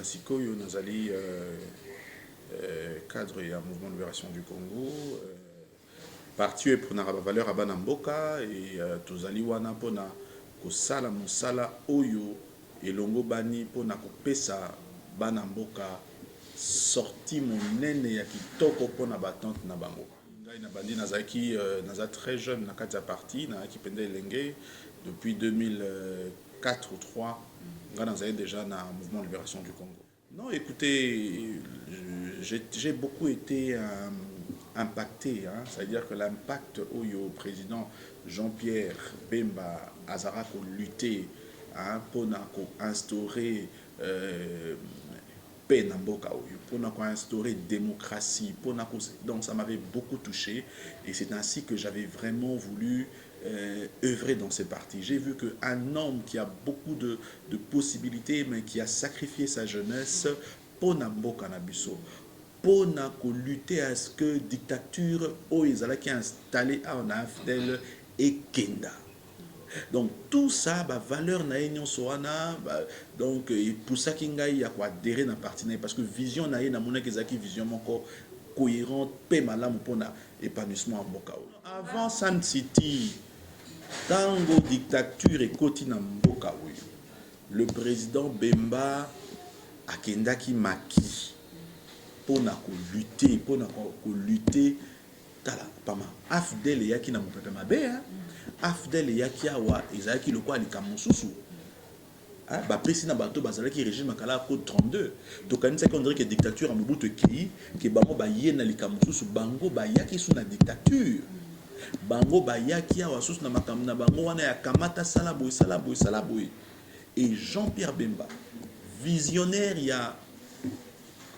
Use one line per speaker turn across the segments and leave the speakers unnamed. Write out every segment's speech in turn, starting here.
Sikoyo Nazali, cadre et un mouvement de libération du Congo, parti pour na valeur à Banamboka et Tozali wana pona kosala musala oyo et longo bani pona kopesa Banamboka sorti monene ya kitoko pona batante na bango. Ngai na bandi nazaki naza très jeune na kati ya parti na ki pende elenge depuis 2004 ou 3. Vous avez déjà dans le mouvement de libération du Congo. Non, écoutez, j'ai beaucoup été impacté. Hein, c'est-à-dire que l'impact au président Jean-Pierre Bemba Azara pour lutter hein, pour instaurer paix dans Mboka, pour instaurer démocratie. Donc ça m'avait beaucoup touché et c'est ainsi que j'avais vraiment voulu œuvrer dans ces partis. J'ai vu qu'un homme qui a beaucoup de possibilités, mais qui a sacrifié sa jeunesse pour Mboka Nabiso, pour lutter à ce que dictature Oizala qui est installée en Afdel et Kenda. Donc tout ça, bah, valeur na union soana, donc pour ça qu'il y a quoi adhérer dans parti parce que vision na na mona kezaki vision moko cohérente, paix malamu pour épanouissement en Mboka. Avant Sun City, tango dictature et kotina Mboka, le président Bemba akendaki maki pour lutter, tala pama Afdel yaki na mopepe mabe hein. Afdel yaki awa ezaki loko alika mosusu ba pesi na bato bazalaki régime makala code 32 to kanisa qu'on dirait que dictature en Mobutu ki ke bango ba yena lika mosusu bango ba yaki sous na dictature bango ba yaki awa sous na makambo na bango wana ya kamata sala boy et Jean-Pierre Bemba visionnaire ya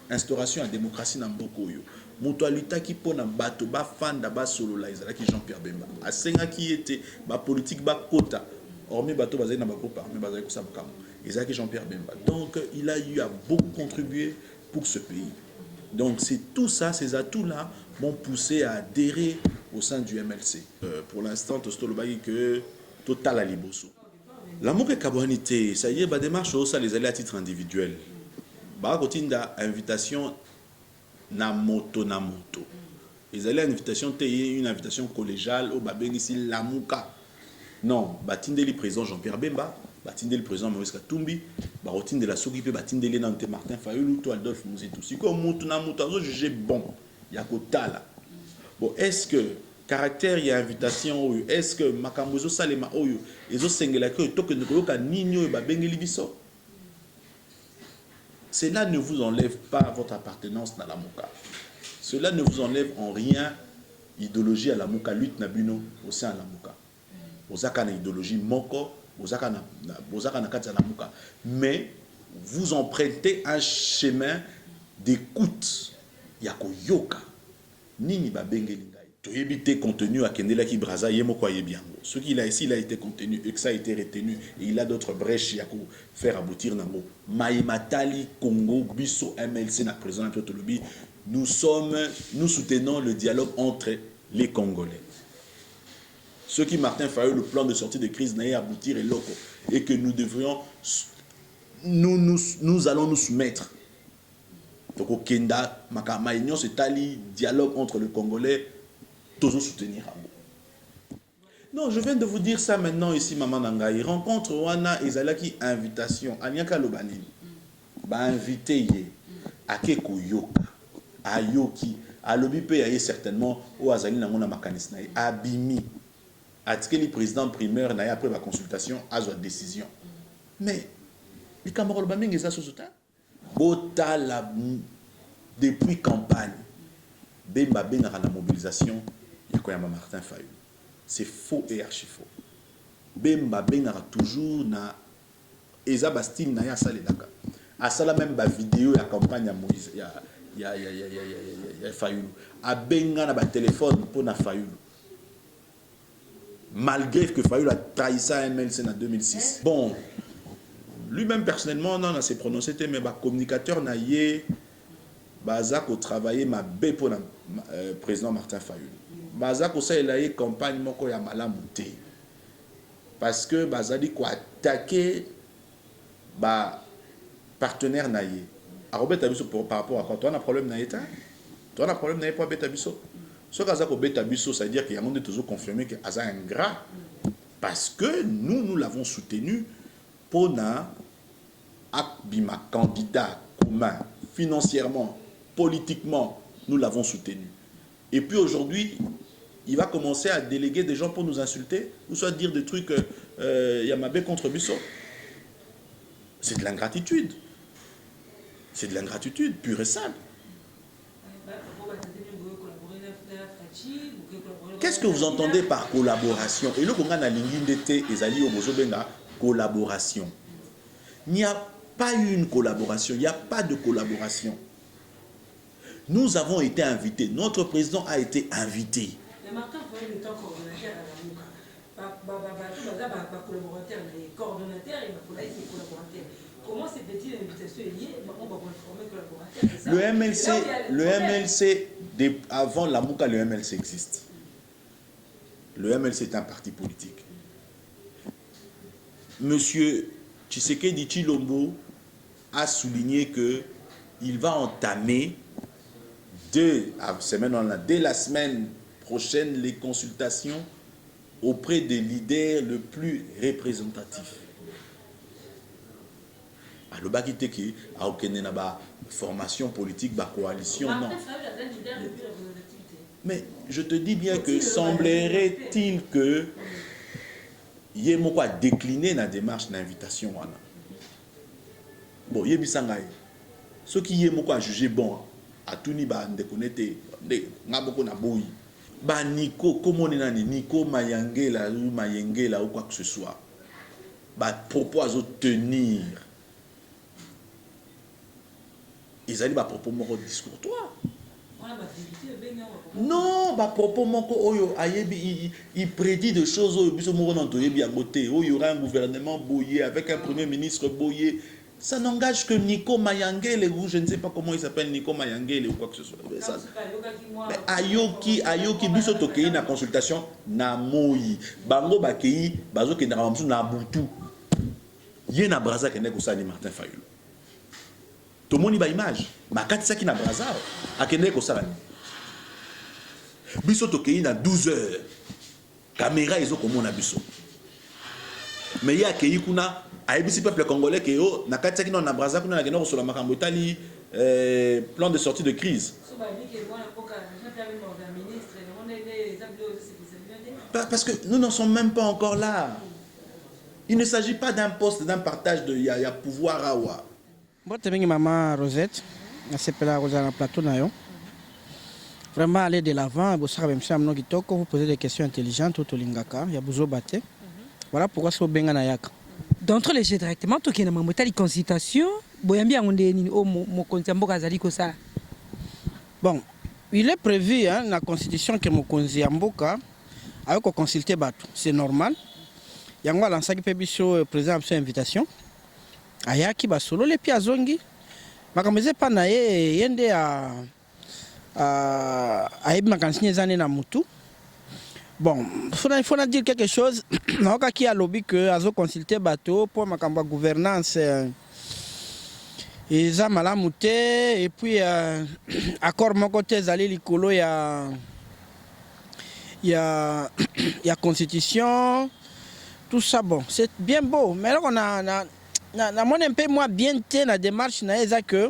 instauration à démocratie na mboko yo moto alita ki pona bato ba fanda ba solo la ezalaki Jean-Pierre Bemba asenga ki était ba politique ba kota hormis bato bazali na ba groupe armé bazali ko sabaka ezalaki Jean-Pierre Bemba. Donc il a eu à beaucoup contribuer pour ce pays. Donc c'est tout ça, ces atouts là m'ont poussé à adhérer au sein du MLC. Pour l'instant tostolobaki que total à liboso. L'amour et kabouanité, ça y est, bah démarche ça les aller à titre individuel. Bah kotinda invitation na moto. Ils allaient à une invitation collégiale au babeng ici Lamouka. Non, batindeli président Jean-Pierre Bemba, batindeli président Maurice Katumbi, barotine de la Sogipe, batindeli Nante Martin Fayulu, toi Adolphe Mouzitou. Si comme moto na moto, jugé bon, yakotala. Bon, est-ce que caractère y a invitation est-ce que makambozo salema oyo ezo sengela que to que nkoyoka ninyo babengeli biso? Cela ne vous enlève pas votre appartenance à la Mouka. Cela ne vous enlève en rien idéologie à la Mouka, lutte nabino au sein de la Mouka. Ozaka na idéologie moko, ozaka na kati la Mouka. Mais vous empruntez un chemin d'écoute. Yako yoka. Nini ba bengeli ngai. To éviter contenu à Kendela ki braza yemoko yebiango. Ce qu'il a ici, il a été contenu et que ça a été retenu et il a d'autres brèches yako faire aboutir nango. Maïmatali Congo biso MLC na président Piotolobi. Nous soutenons le dialogue entre les Congolais. Ce qui Martin Fayulu, le plan de sortie de crise n'a aboutir et loco et que nous devrions nous allons nous soumettre. Donc au Kenda, ma union c'est ali dialogue entre le Congolais, tous soutenir. Non, je viens de vous dire ça maintenant ici, Maman Nangaï. Rencontre Wana Ezalaki invitation. Anyaka Lobani. Ba invité yé. Akeko Yoka. Ayoki. Alobi pe yaye certainement. O Azali Namona Makanis Naye. Abimi. Atikeli président primaire Naye après ma consultation. Azo décision. Mais. Les camarades Lobami Ngeza Sosuta. Bota la. Depuis campagne. Bemba Benga la mobilisation. Yakoyama Martin Fayulu. C'est faux et archi faux. Bemba bengaka toujours na eza ba style na ya salelaka. Asala même ba vidéo ya campagne ya Moïse ya Fayulu. Abenga na ba téléphone pour na Fayulu. Malgré que Fayulu a trahi ça à MLC en 2006. Bon, lui-même personnellement non s'est prononcé mais ba communicateur na yé bazako travailler ma bé pour président Martin Fayulu. Bazako ça il a eu campagne moko ya malamu te. Parce que bazali ko attaquer ba partenaire naïe. À Robert Tabiso par rapport à quoi? Toi on a problème naïe ta? Toi on a problème naïe pour Betabiso. Ce que Azako Betabiso, ça veut dire qu'il y a un monde toujours confirmé que Aza est ingrat. Parce que nous l'avons soutenu pour na Akbima candidat commun, financièrement, politiquement, nous l'avons soutenu. Et puis aujourd'hui, il va commencer à déléguer des gens pour nous insulter, ou soit dire des trucs Yamabé contre Bisso. C'est de l'ingratitude. C'est de l'ingratitude, pure et simple. Qu'est-ce que vous entendez par collaboration? Et le Congo na lingindete ezali obozobenga collaboration. Il n'y a pas eu une collaboration, il n'y a pas de collaboration. Nous avons été invités, notre président a été invité.
Mais Martin Fayulu est coordonnateur à la MOUCA. Collaborateur, les coordonnateurs et collaborateurs. Comment ces petites invitations est liée? On va informer collaborateurs.
Le MLC, avant la MOUCA, le MLC existe. Le MLC est un parti politique. Monsieur Tshisekedi Tshilombo a souligné qu'il va entamer dès la semaine prochaine les consultations auprès des leaders le plus représentatifs. Alors, il a aucune formation politique, coalition, non. Mais je te dis bien que semblerait-il que Yemoko a décliné la démarche d'invitation. Bon, Yebisangaï. Ce qui Yemoko a jugé bon, à tout niveau, de connaître, n'aboko na boui. Ba Nico, comment on est Nico Mayangela ou Mayengela ou quoi que ce soit. Ba propos à tenir. Ils allaient ba propos moko discours toi. Non, bah propos moko oyo ayebi il prédit des choses oyo biso moko na toyebi à côté. Il y aura un gouvernement boyé avec un premier ministre boyé. Ça n'engage que Nico Mayangele ou je ne sais pas comment il s'appelle Nico Mayangele ou quoi que ce soit. Mais ayoki biso tokei na consultation na moi. Bango bakei bazo ke na ramsu na butu. Yé na braza kende ko sali Martin Fayulu. Tout le monde y a image. Mais quand ça qui n'a pas ça, à quel est-ce que ça va? Biso tokei na 12 heures. Caméra ils ont comme on a biso. Mais il y a qui kuna aibisi peuple congolais que yo na kati qui na braza kuna na kena sur la makambo tali plan de sortie de crise. Parce que nous n'en sommes même pas encore là. Il ne s'agit pas d'un poste, d'un partage de y a pouvoir à wa.
Moi, je suis maman Rosette, je suis dans le plateau. Vraiment aller de l'avant, vous posez des questions intelligentes, il y a besoin de battre. Voilà pourquoi c'est bien nayak.
D'entre les jeux directement, tu as une consultation,
bon, il est prévu dans la constitution que Mokonzi Amboka a consulté Batou. C'est normal. Il y a un lancé qui peut présenter une invitation. Ayaki basolo les piazongi makameze pa na ye yende a ebi makansinye zane na mutu. Bon, il faut dire quelque chose. Naoka ki a lobby que azo consulter bateau pour makambo gouvernance eza malamu te et puis accord moko te zali likolo ya constitution tout ça. Bon, c'est bien beau mais là on a na mon un peu moi bien té na démarche na eza que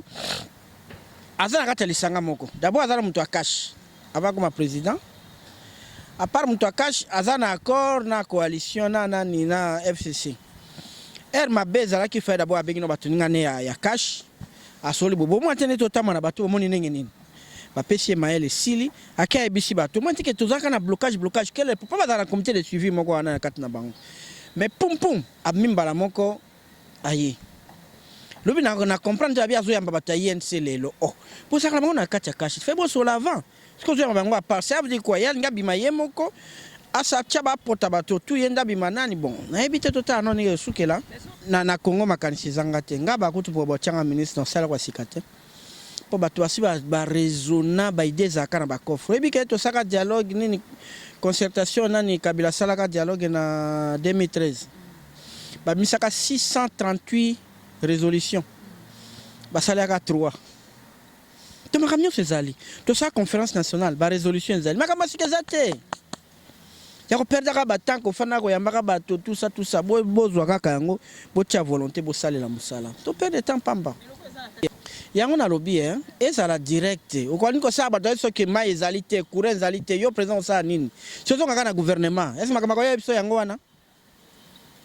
azana kata lisanga moko d'abord azana mutu akash avant comme président à part mutu akash azana accord na coalition na FCC ma beza la qui fait d'abord avec no batuninga ne ya cash asoli bobo mo tene totama na batu moni nenge nini ba pesi maele sili akai bisi batu mo tike tozaka na blocage quel pas dans la comité de suivi moko na kati na bango mais pum pum abimimbala moko aye lobi na comprendre abi azo yamba bato ya INC lelo oh pour ça bango na kati ya kashi fait boso l'avant ce que zo bango à part ça veut dire quoi ya nga bima ye moko asa tchaba pota bato tu yenda bima nani bon na ebite tota non ni sukela na Congo makanisi zanga te nga ba kutu po bochanga ministre sala kwa sikate po bato basi ba raisonna ba idée za kana ba coffre ebi ke to saka dialogue nini concertation nani Kabila salaka dialogue na 2013 ba misaka 638 résolutions ba salaka 3 to makamyo sezali to sa conférence nationale ba résolution ezali makama sikezate ya ko perdre ka batang ko fana ko yambaka bato tout ça bozwa kaka yango botia volonté bo salela musala to perdre temps pamba yango na lobby ezala direct okwani ko sa bato so ke mai ezali te courant ezali te yo président sa nini sozo kaka na gouvernement est-ce makama ko yebiso yango wana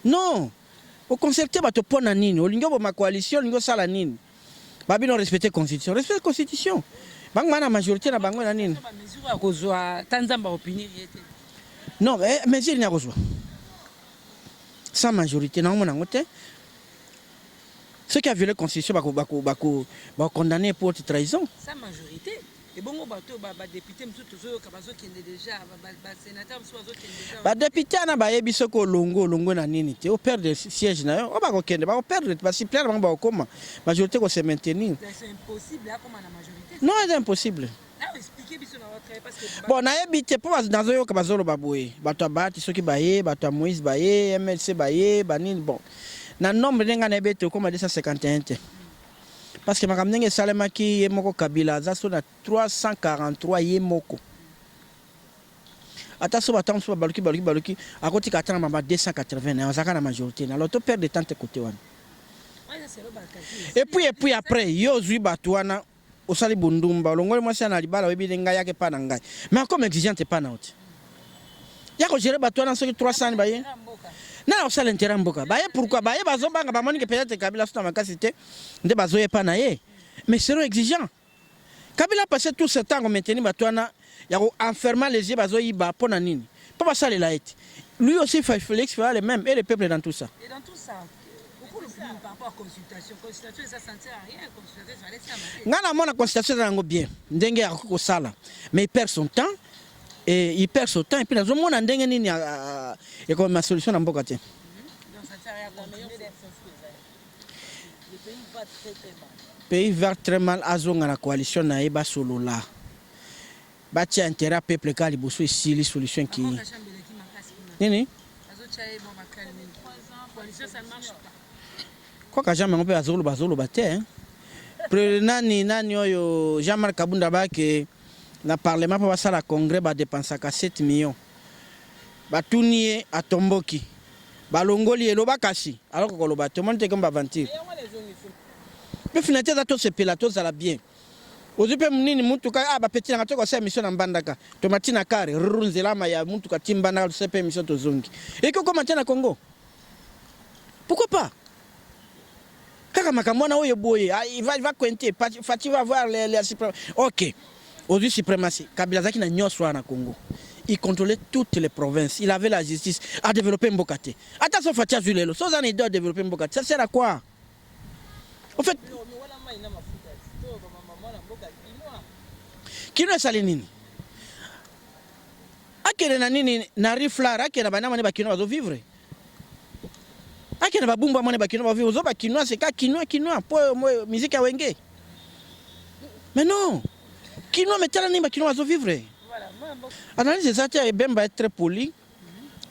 non au concerter bato pona nini olingo bo ma coalition lingo sala nini babi non respecter constitution bango na majorité na bango na nini
mesure ya kozwa tanzamba opinion yete
non mais il n'y a pas sans majorité non mon angote ceux qui a violé la constitution va condamner pour trahison
sans majorité et bon bato ba député mtu tozo kabazo kende déjà ba sénateur mtu bazo kende déjà
ba député na ba yebiso ko longo na nini te au perdre siège na yo ba ko kende ba perdre ba si plaire ba koma majorité ko se maintenir
c'est impossible à comme na majorité
non c'est impossible bon nayebi te po nazoyoka bazoloba boye bato abati soki baye bato ya Moïse baye MLC baye banini bon na nombre ndenge na yebi te okoma 251 te parce que makambo ndenge esalemaki ye moko Kabila aza so na 343 ye moko ata so bato mosusu baluki akotika ata na mama 280 azalaka na majorité na loto perdre temps te côté wana et puis après yo ozwi bato wana osali bundumba olongoli mwasi na libala webi ngai yake pa na ngai mais comme exigeante pa na oti yako gérer bato wana soki 300 baye na osala intérêt mboka baye pourquoi baye bazobanga bamoni que peut-être Kabila sota makasi te nde bazoye pa na ye mais c'est exigeant Kabila passé tout ce temps ko maintenir bato wana yako enfermer les yeux bazoyiba pona nini pa basala la ete lui aussi Félix fera le même et le peuple dans tout ça par rapport à consultation ça sert à rien ngana mona consultation nango bien ndenge ya ko sala mais il perd son temps et puis nazo mona ndenge nini ya ko ma solution na mboka te donc ça sert à rien le pays va très mal azonga na coalition na eba solola batia intérêt peuple ka liboso esili solution ki nini quoi que jamais on peut azolo baté nani oyo Jean-Marc Kabunda ba ke na parlement pa basala congrès ba dépensaka 7 millions batunier atomboki balongoli eloba kasi alors que koloba tout le monde te comme aventure mais finalement ça tout se pelato ça la bien ozipe munini mutuka ba petit na toko sa mission na mbandaka tomatina kare runzelama ya mutuka timbana se pe mission tozongi et que comment na Congo pourquoi pas kaka makamona oyo boye il va cointer Fati va voir les OK aujourd'hui suprématie Kabila zaki na nyoswa na Congo il contrôlait toutes les provinces il avait la justice à développer Mbokate attention Fati Azulelo so za idée de développer Mbokate ça sert à quoi en fait kino esali nini akele na nini na riflar akele bana mane bakino bazo vivre akele babumba mane bakino bazo vivre zo bakino c'est ka kino po musique ya wenge mais non kino metala ni bakino bazo vivre analyse ça et Bemba est très poli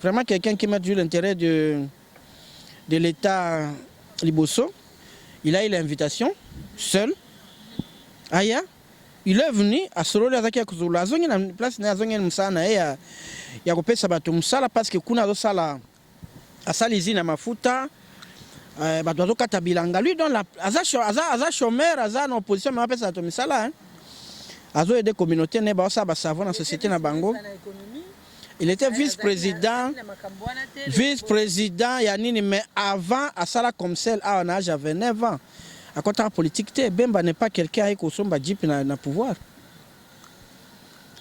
vraiment quelqu'un qui met du l'intérêt de l'état Liboso il a eu l'invitation seul aya il est venu à Sololo azaki ya kuzula azongi na place na azongi msana ya kopesa bato msala parce que kuna zo sala asali zina mafuta bato zo kata bilanga lui dans la aza chômeur aza en opposition mais apesa bato msala azo aider communauté ne ba sa ba savon dans société na bango il était vice-président ya nini mais avant asala comme celle à un âge à 29 ans. À côté de la politique, Bemba n'est pas quelqu'un qui a le pouvoir.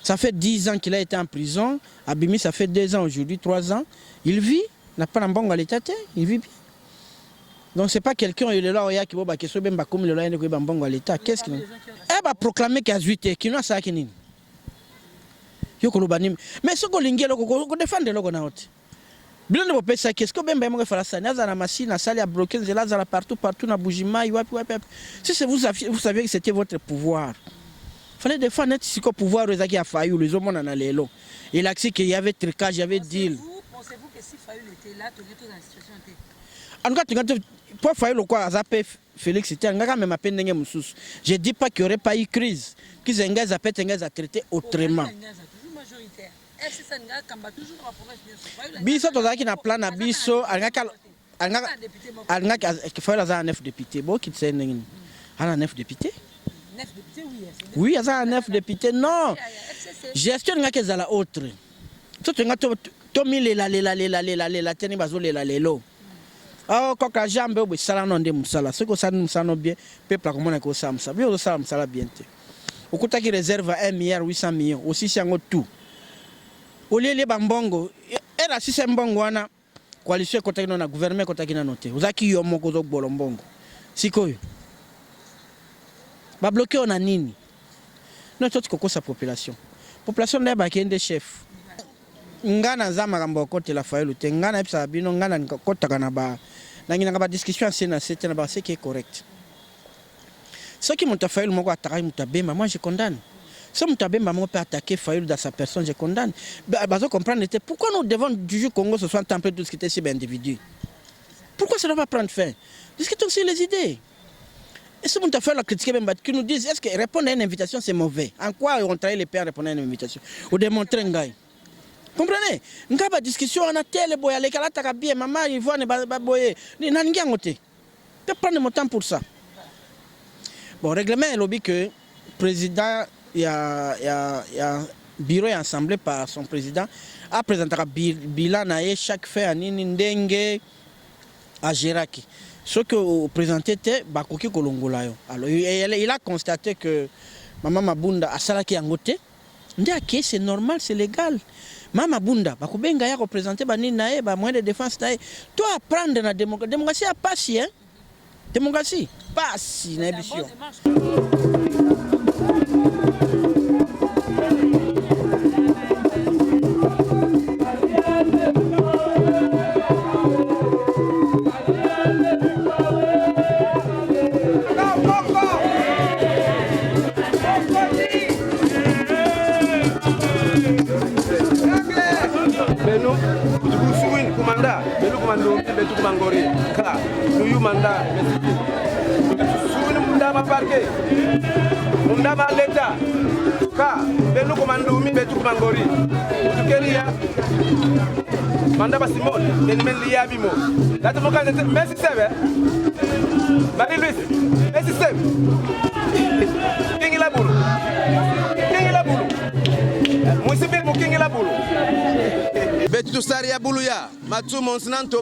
Ça fait 10 ans qu'il a été en prison. Abimi, ça fait 2 ans aujourd'hui, 3 ans. Il vit. n'a pas un bon à l'État, il vit bien. Donc c'est pas quelqu'un qui est là qui va question ben comme le là qui est bon à l'État. Qu'est-ce qu'il va proclamer qu'il a 8 qui n'a ça qui n'est. Yo ko lobanim. Mais ce qu'on l'ingé ko défendre le na hot. Bien ne peut ça qu'est-ce que ben ben faire ça na za machine na salle à bloquer là za partout na Bujima wapi. Si vous saviez que c'était votre pouvoir. Fallait défendre notre psycho pouvoir qui a failli les hommes en allélo. Il a dit qu'il y avait tricage, il y avait deal.
Pensez-vous que si Fayoul était là, tu étais dans la situation était.
En tout cas, pour Fayoul le quoi Azapé Félix était un gars même à peine n'engagé moussous. Je dis pas qu'il n'y aurait pas eu crise, qu'ils engagent à peut-être engagé à traiter autrement. Est-ce que ça n'engage qu'à toujours dans la province de Bisso toza qui na plan na biso alngaka Fayoul a un 9 députés. Bon qui sait n'engagé. Un 9 députés.
9 députés, oui.
Oui, il y a 9 députés. Non. Gestion n'a que la autre. Tout le monde tomi la teni bazo la lelo. Oh, quand la jambe au sala non de musala. Ce que ça nous sano bien, peuple comme on a que ça musala. Bien ça musala bien. Au côté qui réserve 1 milliard 800 millions. Aussi c'est un tout. Au lieu les bambongo, et la si c'est mbongo wana coalition côté qui na gouvernement côté qui na noté. Vous avez qui yo moko zo bolombongo. Sikoyo. Va bloquer on a nini. Non tout ko sa population. Population n'est pas qu'un des chefs. Ngana za makambo côté la Fayoul te ngana epsa bino ngana kota kana ba na ngina ba discussion c'est c'était na ba c'est qui est correct. Ce qui monta Fayoul moko attaquer mutabemba moi je condamne. Ce mutabemba moko peut attaquer Fayoul dans sa personne je condamne. Bazo comprendre pourquoi nous devons du jour Congo se soit tempé tout ce qui était sur individu. Pourquoi ça ne va pas prendre fin? Discutons sur les idées. Et ce qu'on a fait la critique, qui nous disent est-ce que répondre à une invitation c'est mauvais? En quoi on travaille les pères à répondre à une invitation? Ou démontrer un gars. Comprenez? Nous avons une discussion, on a tel boy, les gars, t'as bien, maman, ils vont ne boyer. Ni n'a rien goûté. Tu prendre mon temps pour ça. Bon, règlement est lobby que le président, il y a bureau et assemblée par son président, a présenté un bilan chaque fait à Nindenge à Géraki. Ce que vous présentez était Bakoki Kolongola. Alors il a constaté que Maman Mabunda a salaki angote. On dit que c'est normal, c'est légal. Maman Mabunda, Bakubenga ya représenté ba nini nae ba moyen de défense nae. Toi apprendre na démocratie, démocratie a passi hein. Démocratie passi na émission.
Betu Mangori, Ka, Nuyu Manda, Suni Mundama Parke, Mundama Leta, Ka, Benu Komandumi, Betu Mangori, Utukeria, Mandaba Simone, Denmen Liabimo. That's the Messi Seve, Marie Louise, Messi Seve, King Labulu, Musibil Muking Labulu. Betu Saria Buluya, Matu Monsnanto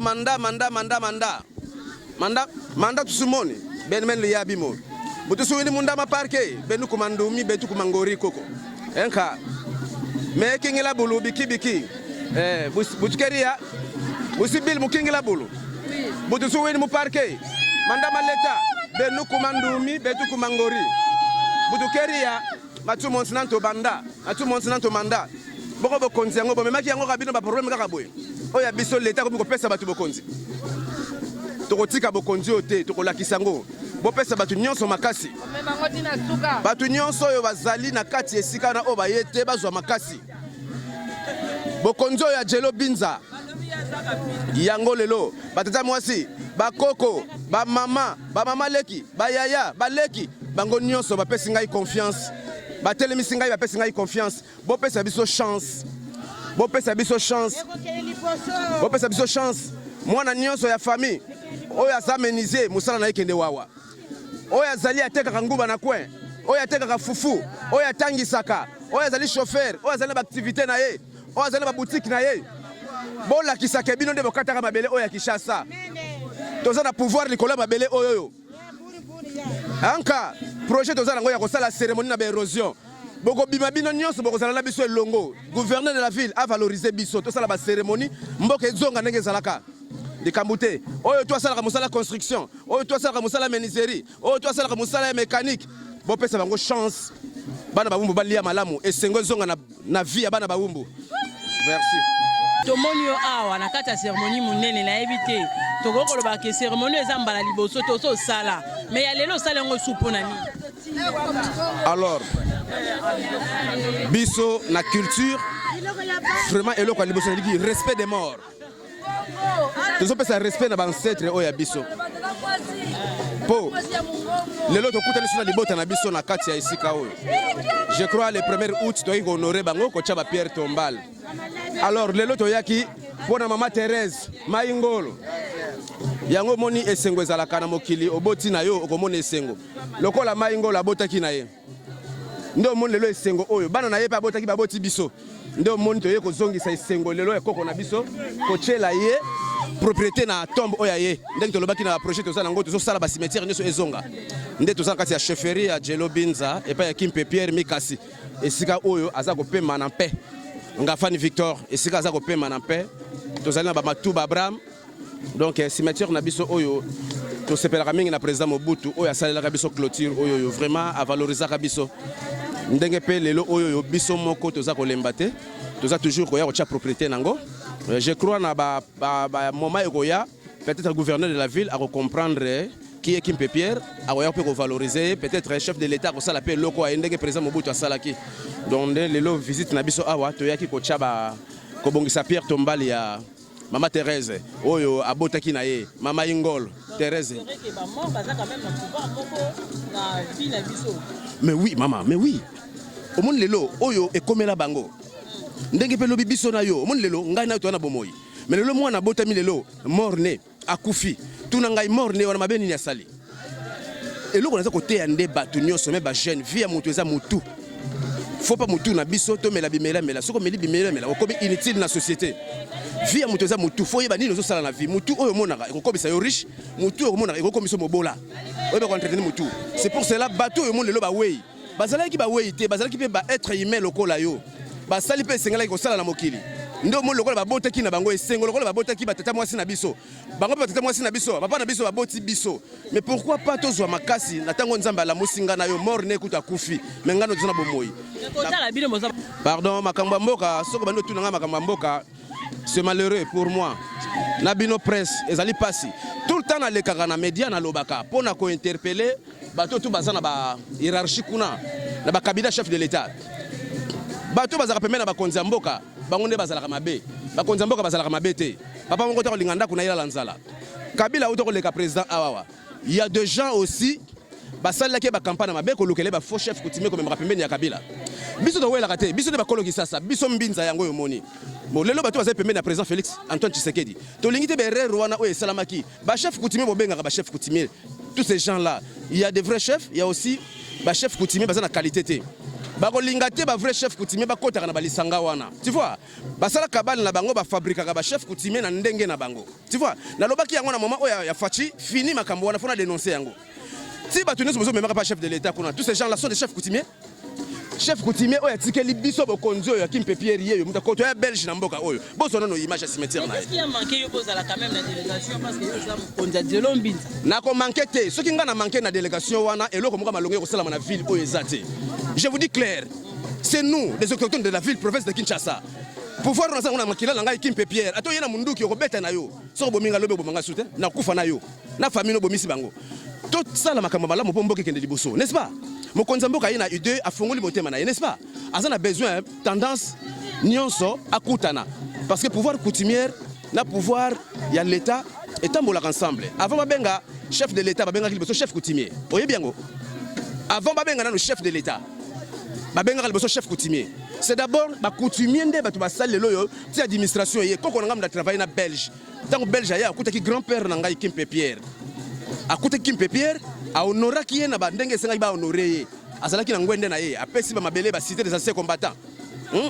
Manda Tusumoni, Benmen Liabimo. Butusuini Mundama Parke, Benu Komandumi, Betu Mangori Koko. Enka, making la Bulu, Biki, Butukeria, Musibil Muking Labulu. Butusuini Muparke, Mandama Leta, Benu Komandumi, Betu Mangori. Butukeria, Matu Monsnanto Banda, Matu Monsnanto Manda. Boko bokonzi yango bo memaki yango kabino ba problème kaka boye oya biso leta ko pesa batu bokonzi tokotika bokonzi ote tokolakisa yango bo pesa batu nyonso makasi batu nyonso oyo bazali na kati esika na o bayete bazwa makasi bokonzi oyo Jelo Binza yango lelo batata mwasi bakoko ba mama leki ba yaya ba leki bango nyonso ba pesi ngai confiance Batelemi singa ba pesi ngai confiance bo pesa biso chance bo pesa biso chance mwana nyonso ya famille oyo azamenize musala na ekende wawa oyo azali ateka nguba na kwen oyo ateka fufu oyo atangisaka oyo azali chauffeur oyo azali ba activité na ye oyo azali ba boutique na ye bola kisaka bino nde bokataka mabele oyo ya Kishasa toza na pouvoir likola mabele oyo Anka projet tozala ngo ya kosala cérémonie na ba érosion Boko bimabino nyonso boko zala na biso elongo. Gouverneur de la ville a valorisé biso. To sala ba cérémonie mboka ezonga ndenge zalaka. De Kambouté. Oyo to sala ka musala construction. Oyo to sala ka musala menuiserie. Oyo to sala ka musala mécanique. Bo pesa bango chance. Bana babumbu balia malamu esengo ezonga na vie ya bana babumbu. Merci.
Tomoni yo awa na kati ya cérémonie monene na éviter. Tokoko ba ke cérémonie ezamba la liboso to so sala. Mais ya lelo sala ngo supo na ni.
Alors, biso na culture, vraiment eloko liboso na respect des morts. Nous avons un respect na ancêtre oya biso. Po, lelo tokutana suna libota na biso na kati ya esika oyo. Je crois le 1er août to honorer bango ko tchaba Pierre Tombal. Alors lelo toyaki pona mama Thérèse Maingolo. Yango moni esengo ezalaka na mokili oboti na yo okomona esengo. Lokola Maingolo abotaki na ye. Ndo moni lelo esengo oyo bana na ye pa abotaki baboti biso. Ndo moni toye kozongisa esengo lelo ekoko na biso ko tchela ye propriété na tombe oya ye. Ndenge tolobaki na projet to sala ngo to sala ba cimetière nyoso ezonga. Nde to sala kati ya chefferie ya Jello Binza et pa ya Kimpe Pierre Mikasi. Esika oyo aza ko pema na paix. Ngafani Victor esika aza ko pema na paix. To sala na ba Matuba Abraham. Donc cimetière na biso oyo to sepelaka mingi na président Mobutu oyo asalelaka biso clôture oyo vraiment a valoriser ka biso. Ndenge pe lelo oyo biso moko toza kolemba te. Toza toujours koya ko tia propriété nango. Je crois na ba moment ekoya peut-être le gouverneur de la ville a comprendre qui est Kimpe Pierre a ko valoriser peut-être chef de l'état ko sala pe loko a ndenge président Mobutu asalaki. Donc lelo visite na biso awa toyaki ko tia ba ko bongisa Pierre Tombal ya Mama Thérèse, oyo abotaki na ye, Mama Ingol, Thérèse. Mais oui, maman, mais oui. Au monde lelo, oyo ekomela bango. Ndenge pe lobi biso na yo, au monde lelo, ngai na to na bomoyi. Mais lelo mwana botami lelo, morne, akufi. Tuna ngai morne wana mabeni ni asali. Eloko na za kote ya nde batu nyonso me ba jeune, vie ya mutu eza mutu. Faut pas mutu na biso to mela bimela mela. Soko meli bimela mela, okomi inutile na société. Vie mutu eza mutu fo yeba nini ozosala na vie mutu oyo monaka ekokobisa yo riche mutu oyo monaka ekokomisa mobola oyo ba entretenir mutu. C'est pour cela bateau oyo monelo ba wei bazalaki ba wei te bazalaki pe ba être humain lokola yo basali pe sengala ko sala na mokili ndo mon lokola ba botaki na bango esengo lokola ba botaki ba tata mwasi na biso bango ba tata mwasi na biso papa na biso ba boti biso. Mais pourquoi pas tozwa makasi na tango nzamba la mosinga na yo morne kuta kufi mengano tuna bomoyi. Pardon makambo mboka soko bando tunanga makambo mboka. C'est malheureux pour moi. Nabino presse, ezali pasi. Tout le temps na le kaka na média na lobaka pour na ko interpeller bato tout bazana ba hiérarchie kuna na ba kabila chef de l'état. Bato bazaka pemena ba konza mboka bangonde bazalaka mabe. Ba konza mboka bazalaka mabe te. Papa mongo to linganda kuna ila lanzala. Kabila auto ko le président awawa. Il y a des gens aussi basala ke ba campagne mabe ko lokele ba faux chef coutumier ko memra pembeni ya Kabila. Biso to wela kate, biso de ba koloki sasa, biso mbinza yango yo moni. Bon, lelo bato bazali pembeni na président Félix Antoine Tshisekedi. To lingite be rero wana o esalamaki. Ba chef coutumier bo benga ba chef coutumier. Tous ces gens là, il y a des vrais chefs, il y a aussi ba chef coutumier bazana qualité te. Ba ko lingate ba vrai chef coutumier ba kota na ba lisanga wana. Tu vois? Ba sala kabal na bango ba fabriquer ba chef coutumier na ndenge na bango. Tu vois? Na lobaki yango na moment o ya fachi fini makambo wana fona dénoncer yango. Si bato nous sommes même pas chef de l'état kuna. Tous ces gens là sont des chefs coutumiers. Chef coutumier oya tikeli biso bokonzo ya Kimpe Pierre yeyo mutakoto ya belge na mboka oyo bozono no image ya cimetière na.
Est-ce qu'il y a manqué yo bozala quand même la délégation parce que yo za konza Jello Binza
na ko manquer te soki nga na manquer na délégation wana eloko moka malongo ko sala na ville oyo ezate. Je vous dis clair, c'est nous les autochtones de la ville province de Kinshasa. Pouvoir na sa na makila na ngai Kimpe Pierre ato yena munduki ko beta na yo soko bominga lobe bomanga sute na kufa na yo na famille no bomisi bango tout ça la makambo malamu po mboka kende liboso, n'est-ce pas? Mokonza mboka ina idée afongoli motema na, n'est-ce pas? Azana besoin tendance nyonso akutana parce que pouvoir coutumière na pouvoir ya l'état etambolaka ensemble. Avant babenga chef de l'état babenga liboso chef coutumier. Oye biango. Avant babenga na chef de l'état babenga liboso chef coutumier. C'est d'abord ba coutumier nde batu basali loyo ti administration ye koko ngam da travailler na belge. Tant belge ya akutaki grand-père na ngai Kimpe Pierre. Akutaki Kimpe Pierre a honoré qui est na bandenge senga ba honoré azalaki na ngwende na ye apesi ba mabele ba cité des anciens combattants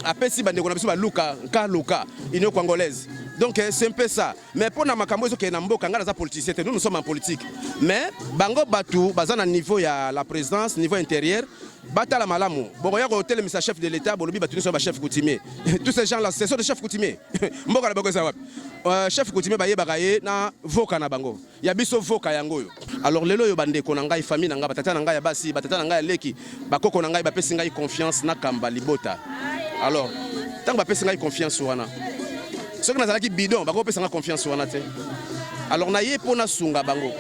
apesi bande kona biso ba luka ka luka union congolaise Donc c'est un peu ça. Mais pour na makambo qui est namboka ngala za politicien, nous sommes en politique. Mais bango batu bazana niveau ya la présidence, niveau intérieur, batala malamu. Bon ya ko tele chef de l'état, bolobi batu so ba chef coutumier. Tous ces gens là, ce sont des chefs coutumiers. Mboka la bango ça va. Chef coutumier ba yeba gaye na voka na bango. Ya biso voka yango yo. Alors lelo yo bande ko na ngai famille na ngai batata na ngai ya basi, batata na ngai leki, bakoko na ngai ba pesi ngai confiance na kamba libota. Alors tant ba pesi ngai confiance wana. Ce que nous avons bidon, nous avons confiance en nous. Alors, nous avons sunga bango.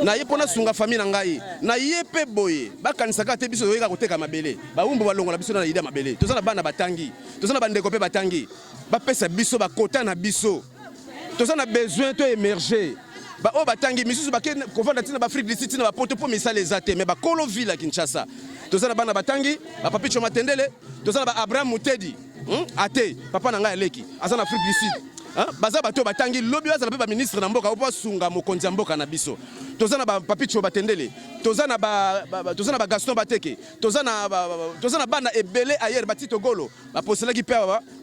Nous avons sunga famille nangai. Nous avons boye. Bakanisaka te biso yoka koteka mabele. Ba umbu balongo la biso na ida mabele. Tozana bana batangi. Tozana bande kopé batangi. Ba pesa biso ba kota na biso. Tozana besoin to émerger. Ba o batangi misusu ba kovanda tina ba Afrique du Sud tina ba poto po misala ezate mais ba kolo ville à Kinshasa. Tozana bana batangi, ba papi choma tendele, tozana ba Abraham Mutedi. Ate papa nanga eleki azana Afrique du Sud baza bato batangi lobi bazana pe ba ministre na mboka opo sunga mokonzi mboka na biso tozana ba papicho batendele tozana ba Gaston Bateke tozana bana ebele ailleurs batito golo ba poselaki pe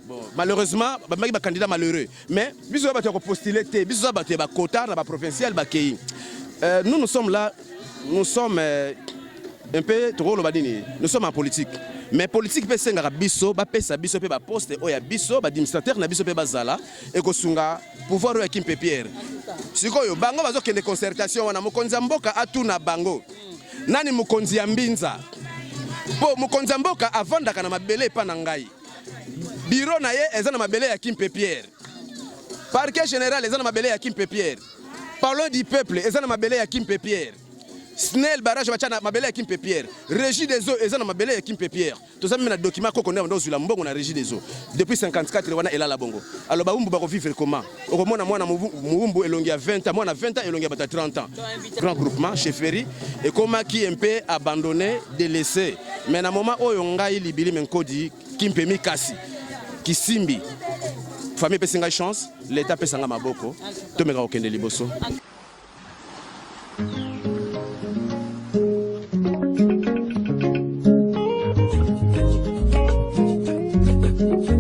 bon malheureusement ba maki ba candidat malheureux mais biso bato ko postuler te biso bato ba quota na ba provincial ba kei nous sommes là nous sommes un peu trop badini nous sommes en politique. Mais politique peut senga biso ba pesa biso pe ba poste oya biso ba administrateur na biso pe bazala et ko sunga pouvoir ya Kimpe Pierre. Sikoyo bango bazo kende concertation wana mokonzi mboka atuna bango. Nani mokonzi ya Mbinza? Po mokonzi mboka avandaka na mabele pa na ngai. Bureau na ye eza na mabele ya Kimpe Pierre. Parquet général eza na mabele ya Kimpe Pierre. Parlons du peuple eza na mabele ya Kimpe Pierre. Snell barrage bachana mabele ya Kimpe Pierre. Régie des eaux eza na mabele ya Kimpe Pierre. Tozami na document ko konde ndo zula mbongo na régie des eaux. Depuis 54 wana elala bongo. Alors ba umbu ba ko vivre comment? Okomona mwana mumbu elongi ya 20 ans, mwana 20 ans elongi ya bata 30 ans. Grand groupement chefferie et comment qui un peu abandonné, délaissé. Mais na moment oyo ngai libili menkodi Kimpe Mikasi. Kisimbi. Famille pesinga chance, l'état pesanga maboko. Tomeka okende liboso.
Thank you.